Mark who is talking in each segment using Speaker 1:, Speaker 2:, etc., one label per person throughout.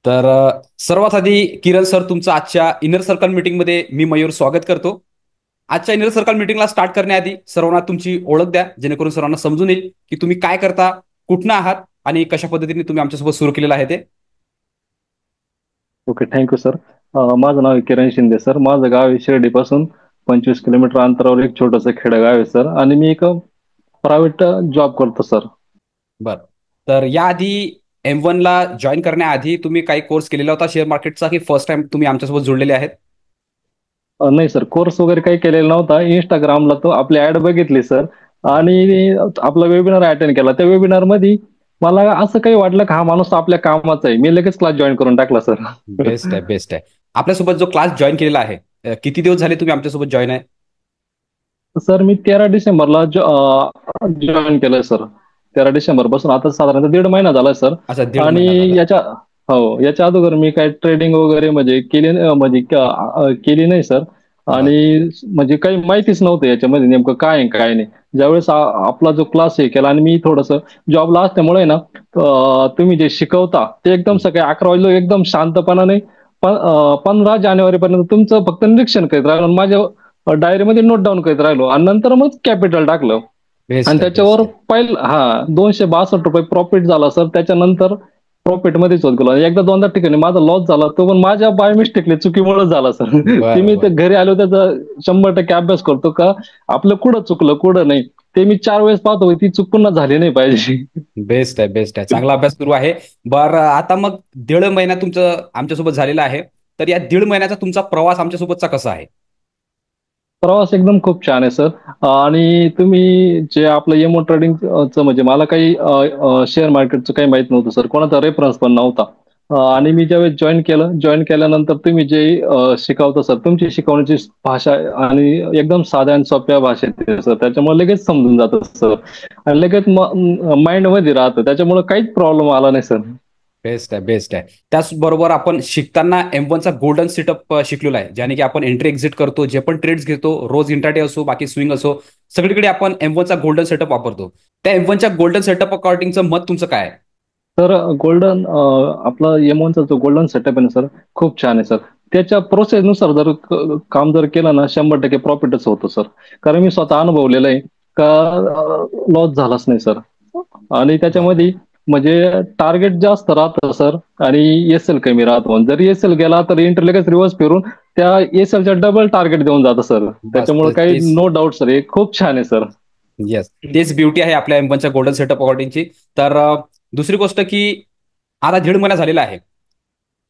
Speaker 1: तर सर्वात आधी किरण सर तुमचं आजच्या इनर सर्कल मीटिंगमध्ये मी मयूर स्वागत करतो. आजच्या इनर सर्कल मीटिंगला स्टार्ट करण्याआधी सर्वांना तुमची ओळख द्या, जेणेकरून सर्वांना समजून येईल की तुम्ही काय करता, कुठनं आहात आणि कशा पद्धतीने तुम्ही आमच्यासोबत सुरू केलेलं आहे ते.
Speaker 2: Okay, thank you sir. माझं नाव आहे किरण शिंदे सर. माझं गाव आहे शिर्डीपासून 25 किलोमीटर अंतरावर एक छोटंसं खेडेगाव आहे सर, आणि मी एक प्रायव्हेट जॉब करतो सर.
Speaker 1: बरं. तर याआधी M1 ला जॉईन करण्याआधी तुम्ही काही कोर्स केलेला होता शेअर मार्केटचा, की फर्स्ट टाइम तुम्ही आमच्यासोबत जुळलेले आहेत?
Speaker 2: नाही सर, कोर्स वगैरे काही केलेला नव्हता. इंस्टाग्रामला तो आपली ऍड बघितली सर, आणि आपला वेबिनार अटेंड केला. त्या वेबिनार मध्ये मला असं काही वाटलं की हा माणूस आपल्या कामाचा आहे. मी लगेच क्लास जॉईन करून टाकला सर.
Speaker 1: बेस्ट आहे, बेस्ट आहे. आपल्यासोबत जो क्लास जॉईन केलेला आहे, किती दिवस झाले तुम्ही आमच्यासोबत जॉईन आहे?
Speaker 2: सर मी 13 डिसेंबरला जॉईन केलंय सर. 13 डिसेंबर पासून आता साधारणतः 1.5 महिना झालाय सर.
Speaker 1: अच्छा, दीड
Speaker 2: आणि
Speaker 1: महिना झाला.
Speaker 2: याच्या हो, याच्या अगोदर मी काय ट्रेडिंग वगैरे म्हणजे केली नाही सर.
Speaker 1: बर.
Speaker 2: आणि म्हणजे काही माहितीच नव्हतं याच्यामध्ये नेमकं काय आहे काय नाही. ज्यावेळेस आपला जो क्लास हे केला आणि मी थोडस जॉबला असल्यामुळे ना, तुम्ही जे शिकवता ते एकदम
Speaker 1: हं.
Speaker 2: सकाळी 11 वाजता एकदम शांतपणाने 15 जानेवारी पर्यंत तुमचं फक्त निरीक्षण करीत राहिलो आणि माझ्या डायरीमध्ये नोट डाऊन करीत राहिलो, आणि नंतर मग कॅपिटल टाकलं. आणि
Speaker 1: बेस्ट आहे,
Speaker 2: त्याच्यावर
Speaker 1: बेस्ट आहे.
Speaker 2: पहिलं 262 रुपये प्रॉफिट झाला सर. त्याच्यानंतर प्रॉफिट मध्येच होत गेलो. आणि एकदा दोनदा ठिकाणी माझा लॉस झाला, तो पण माझ्या बाय मिस्टेकली चुकीमुळे झाला सर. ते
Speaker 1: बरं,
Speaker 2: मी ते
Speaker 1: बरं.
Speaker 2: घरी आलो त्याचा 100% अभ्यास करतो का आपलं कुठं चुकलं कुठं नाही. ते मी 4 वेळेस पाहतो, ती चूक पुन्हा झाली नाही पाहिजे.
Speaker 1: बेस्ट आहे, बेस्ट आहे. चांगला अभ्यास सुरू आहे. बरं, आता मग दीड महिना तुमचं आमच्यासोबत झालेला आहे. तर या दीड महिन्याचा तुमचा प्रवास आमच्यासोबतचा कसा आहे?
Speaker 2: प्रवास एकदम खूप छान आहे सर. आणि तुम्ही जे आपलं एमओ ट्रेडिंगचं म्हणजे मला काही शेअर मार्केटचं काही माहित नव्हतं सर, कोणाचा रेफरन्स पण नव्हता. आणि मी ज्यावेळेस जॉईन केल्यानंतर तुम्ही जे शिकवता सर, तुमची शिकवण्याची भाषा आणि एकदम साध्या आणि सोप्या भाषेत आहे सर, त्याच्यामुळे लगेच समजून जातं सर. आणि लगेच माइंड मध्ये राहतं, त्याच्यामुळे काहीच प्रॉब्लेम आला नाही सर.
Speaker 1: बेस्ट आहे, बेस्ट आहे. त्याचबरोबर आपण शिकताना M1चा गोल्डन सेटअप शिकलेला आहे, ज्याने की आपण एंट्री एक्झिट करतो, जे पण ट्रेड्स घेतो, रोज इंट्राडे असो बाकी स्विंग असो, सगळीकडे आपण M1चा गोल्डन सेटअप वापरतो. त्या M1च्या गोल्डन सेटअप अकॉर्डिंगचं मत तुमचं काय आहे?
Speaker 2: तर गोल्डन आपला एमओनचा जो गोल्डन सेटअप आहे ना सर, खूप छान आहे सर. त्याच्या प्रोसेसनुसार जर काम जर केलं ना, 100% प्रॉफिटच होतो सर. कारण मी स्वतः अनुभवलेलं आहे का लॉस झालाच नाही सर. आणि
Speaker 1: बरं.
Speaker 2: त्याच्यामध्ये म्हणजे टार्गेट जास्त राहतं सर, आणि एस एल कमी राहतो. जर एस एल गेला तर इंटर लगेच रिव्हर्स फिरून त्या एस एलच्या डबल टार्गेट देऊन जातं सर.
Speaker 1: बस
Speaker 2: त्याच्यामुळे काही
Speaker 1: तेच.
Speaker 2: नो डाऊट सर, हे खूप छान आहे सर.
Speaker 1: येस, तेच ब्युटी आहे आपल्या M1च्या गोल्डन सेटअप अकॉर्डिंगची. तर दुसरी गोष्ट की आता दीड महिना झालेला आहे.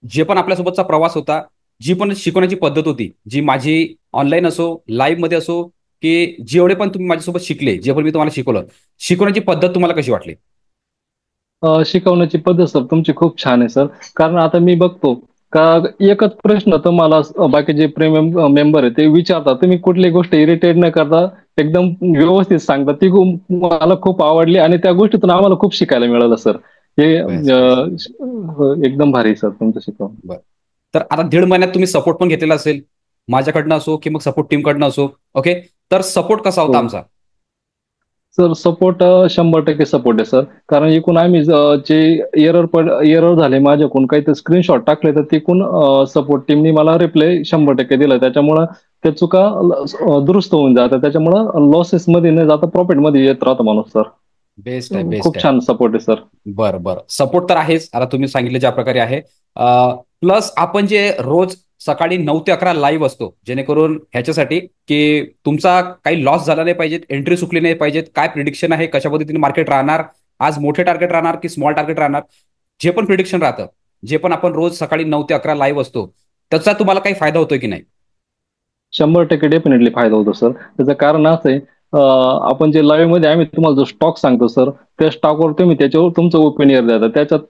Speaker 1: जे पण आपल्यासोबतचा प्रवास होता, जी पण शिकवण्याची पद्धत होती, जी माझी ऑनलाईन असो, लाईव्ह मध्ये असो, की जेवढे पण तुम्ही माझ्यासोबत शिकले, जे पण मी तुम्हाला शिकवलं, शिकवण्याची पद्धत तुम्हाला कशी वाटली?
Speaker 2: शिकवण्याची पद्धत सर तुमची खूप छान आहे सर. कारण आता मी बघतो का एकच प्रश्न तुम्हाला बाकी जे प्रीमियम मेंबर आहे ते विचारतात, तुम्ही कुठली गोष्ट इरिटेट न करता एकदम व्यवस्थित सांगता. ती मला खूप आवडली, आणि त्या गोष्टीतून आम्हाला खूप शिकायला मिळालं सर. हे
Speaker 1: बेस्ट, बेस्ट.
Speaker 2: एकदम भारी आहे सर तुमचं शिकवण.
Speaker 1: बरं. तर आता दीड महिन्यात तुम्ही सपोर्ट पण घेतलेला असेल, माझ्याकडनं असो की मग सपोर्ट टीमकडनं असो. ओके. तर सपोर्ट कसा होता
Speaker 2: हो
Speaker 1: आमचा?
Speaker 2: सर, सपोर्ट 100% सपोर्ट आहे सर. कारण एकूण आम्ही जे एरर झाले माझ्याकडून काही तर स्क्रीनशॉट टाकले, तर तिकून सपोर्ट टीमनी मला रिप्लाय 100% दिला. त्याच्यामुळं त्या चुका दुरुस्त होऊन जातात. त्याच्यामुळं लॉसेस मध्ये न जाता प्रॉफिट मध्ये येत राहतो माणूस सर.
Speaker 1: बेस्ट आहे, बेस्ट
Speaker 2: खूप
Speaker 1: आहे.
Speaker 2: छान सपोर्ट आहे सर.
Speaker 1: बरं, बरं. सपोर्ट तर आहेच. आता तुम्ही सांगितलं ज्या प्रकारे आहे. प्लस आपण जे रोज सकाळी 9 ते 11 लाईव्ह असतो, जेणेकरून ह्याच्यासाठी की तुमचा काही लॉस झाला नाही पाहिजेत, एंट्री चुकली नाही पाहिजेत, काय प्रिडिक्शन आहे, कशा पद्धतीने मार्केट राहणार, आज मोठे टार्गेट राहणार की स्मॉल टार्गेट राहणार, जे पण प्रिडिक्शन राहतं, जे पण आपण रोज सकाळी 9 ते 11 लाईव्ह असतो, त्याचा तुम्हाला काही फायदा होतोय की नाही?
Speaker 2: 100% डेफिनेटली फायदा होतो सर. त्याचं कारण असं आहे, आपण जे लाईव्ह मध्ये आम्ही तुम्हाला जो स्टॉक सांगतो सर, त्या स्टॉकवर तुम्ही त्याच्यावर तुमचं ओपिनियन द्या. त्याच्यात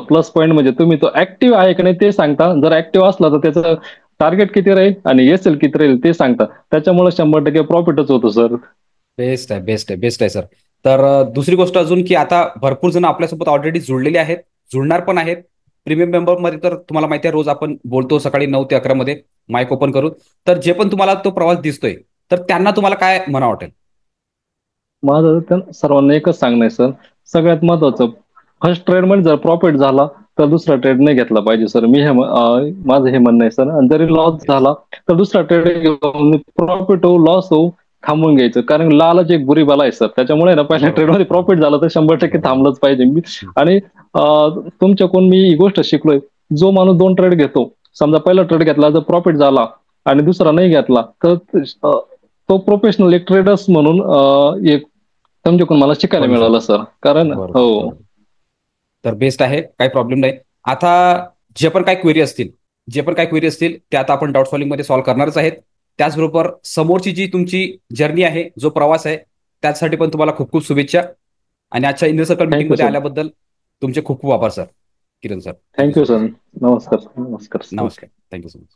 Speaker 2: प्लस पॉईंट म्हणजे तुम्ही तो ऍक्टिव्ह आहे की नाही ते सांगता. जर ऍक्टिव्ह असला तर त्याचं टार्गेट किती राहील आणि एस एल किती राहील ते सांगता. त्याच्यामुळे 100% प्रॉफिटच होतो सर.
Speaker 1: बेस्ट आहे, बेस्ट आहे, बेस्ट आहे सर. तर दुसरी गोष्ट अजून की आता भरपूर जण आपल्यासोबत ऑलरेडी जुळलेले आहेत, जुळणार पण आहेत. प्रीमियम मेंबरमध्ये तर तुम्हाला माहिती आहे, रोज आपण बोलतो सकाळी 9 ते 11 मध्ये माईक ओपन करून. तर जे पण तुम्हाला तो प्रवास दिसतोय, तर त्यांना तुम्हाला काय म्हणा वाटेल?
Speaker 2: माझं सर्वांना एकच सांगणं आहे सर. सगळ्यात महत्वाचं, फर्स्ट ट्रेड मध्ये जर प्रॉफिट झाला तर दुसरा ट्रेड नाही घेतला पाहिजे सर. माझं हे म्हणणं आहे सर. आणि जरी लॉस झाला तर दुसरा ट्रेड घेऊन प्रॉफिट हो लॉस हो थांबून घ्यायचं, कारण लालच एक बुरी बला आहे सर. त्याच्यामुळे ना पहिल्या
Speaker 1: बरोबर.
Speaker 2: ट्रेडमध्ये प्रॉफिट झालं तर 100%
Speaker 1: बरोबर.
Speaker 2: थांबलंच पाहिजे.
Speaker 1: हं.
Speaker 2: आणि तुमच्याकडून मी ही गोष्ट शिकलोय, जो माणूस 2 ट्रेड घेतो, समजा पहिला ट्रेड घेतला जर प्रॉफिट झाला आणि दुसरा नाही घेतला तर तो प्रोफेशनल एक ट्रेडर्स म्हणून एक तुमच्याकडून मला शिकायला
Speaker 1: बनू
Speaker 2: मिळालं
Speaker 1: शकतो.
Speaker 2: सर. कारण
Speaker 1: बरोबर.
Speaker 2: हो.
Speaker 1: बरोबर. तर बेस्ट आहे, काही प्रॉब्लेम नाही. आता जे पण काही क्वेरी असतील, जे पण काही क्वेरी असतील त्या आता आपण डाऊट सॉल्विंग मध्ये सॉल्व्ह करणारच आहेत. त्याचबरोबर समोरची जी तुमची जर्नी आहे, जो प्रवास आहे, त्यासाठी पण तुम्हाला खूप खूप शुभेच्छा. आणि आजच्या इंद्र सर्कल
Speaker 2: थँक्यू
Speaker 1: मीटिंगमध्ये
Speaker 2: सर.
Speaker 1: आल्याबद्दल तुमचे खूप खूप आभार सर. Kiran sir, thank you
Speaker 2: thank you
Speaker 1: so
Speaker 2: sir.
Speaker 1: Much.
Speaker 2: नमस्कार. नमस्कार.
Speaker 1: नमस्कार. Thank you so much.